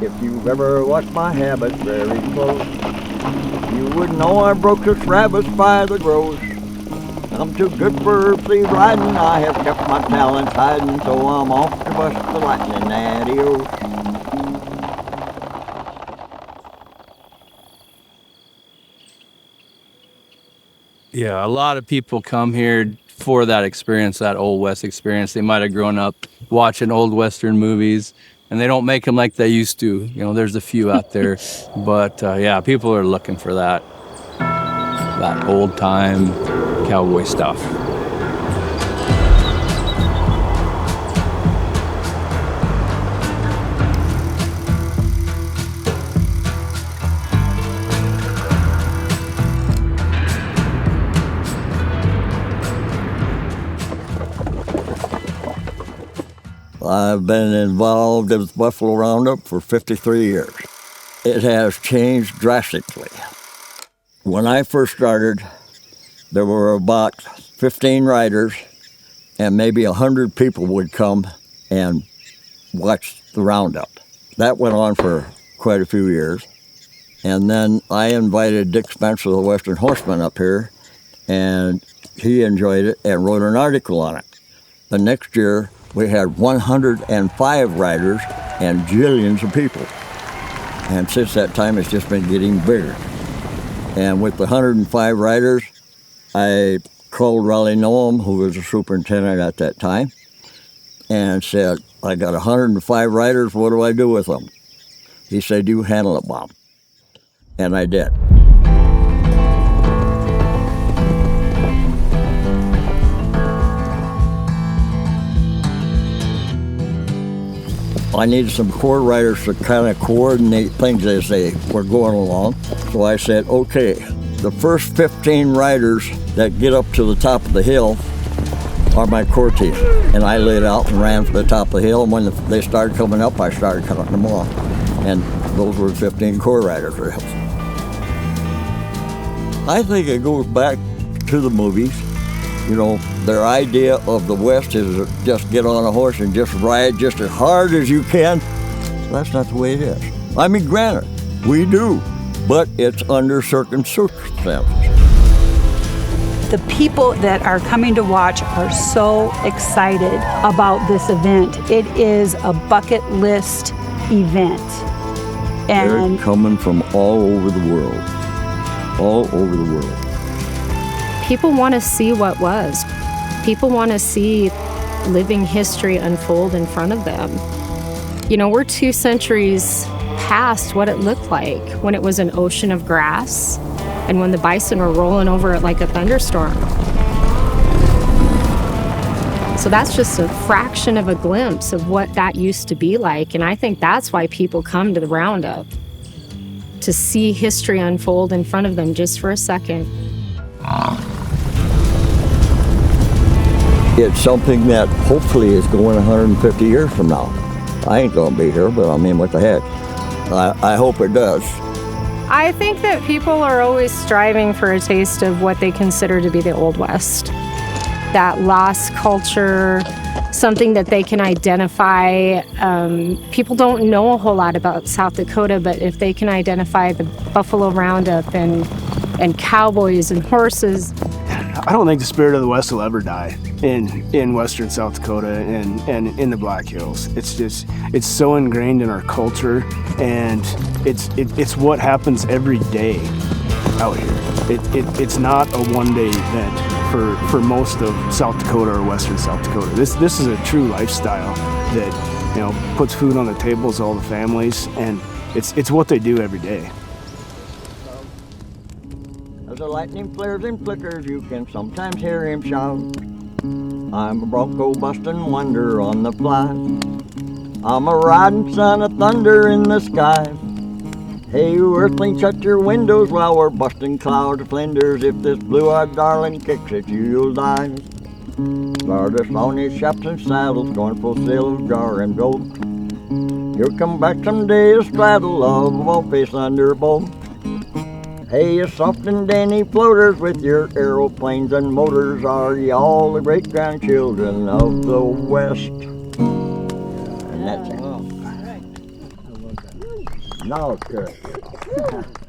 If you've ever watched my habits very close, you would know I broke this rabbits by the groves. I'm too good for flea riding, I have kept my talents hiding, so I'm off to bust the lightning, adios. Yeah, a lot of people come here for that experience, that Old West experience. They might have grown up watching old Western movies, and they don't make them like they used to. You know, there's a few out there, but yeah, people are looking for that old time cowboy stuff. I've been involved with Buffalo Roundup for 53 years. It has changed drastically. When I first started, there were about 15 riders, and maybe 100 people would come and watch the Roundup. That went on for quite a few years. And then I invited Dick Spencer, the Western Horseman, up here, and he enjoyed it and wrote an article on it. The next year, we had 105 riders and jillions of people. And since that time, it's just been getting bigger. And with the 105 riders, I called Raleigh Noam, who was the superintendent at that time, and said, I got 105 riders, what do I do with them? He said, you handle it, Bob. And I did. I needed some core riders to kind of coordinate things as they were going along. So I said, okay, the first 15 riders that get up to the top of the hill are my core team. And I laid out and ran for the top of the hill, and when they started coming up, I started counting them off. And those were 15 core riders. I think it goes back to the movies. You know, their idea of the West is just get on a horse and just ride just as hard as you can. That's not the way it is. I mean, granted, we do, but it's under certain circumstances. The people that are coming to watch are so excited about this event. It is a bucket list event. And they're coming from all over the world. All over the world. People want to see what was. People want to see living history unfold in front of them. You know, we're 2 centuries past what it looked like when it was an ocean of grass and when the bison were rolling over it like a thunderstorm. So that's just a fraction of a glimpse of what that used to be like. And I think that's why people come to the Roundup, to see history unfold in front of them just for a second. It's something that hopefully is going 150 years from now. I ain't gonna be here, but I mean, what the heck. I hope it does. I think that people are always striving for a taste of what they consider to be the Old West. That lost culture, something that they can identify. People don't know a whole lot about South Dakota, but if they can identify the Buffalo Roundup and cowboys and horses. I don't think the spirit of the West will ever die in western South Dakota and in the Black Hills. It's so ingrained in our culture, and it's what happens every day out here. It's not a one-day event for most of South Dakota or western South Dakota. This is a true lifestyle that, you know, puts food on the tables of all the families, and it's what they do every day. As the lightning flares and flickers, you can sometimes hear him shout, I'm a bronco busting wonder on the fly. I'm a riding son of thunder in the sky. Hey, you earthling, shut your windows while we're busting clouds of flinders. If this blue-eyed darling kicks at you, you'll die. Stardust on his shafts and saddles, scornful sails jar and gold. You'll come back someday a straddle of a face thunderbolt. Hey, you soft and dainty floaters with your aeroplanes and motors, are ye all the great-grandchildren of the West? And that's it. Now it's good.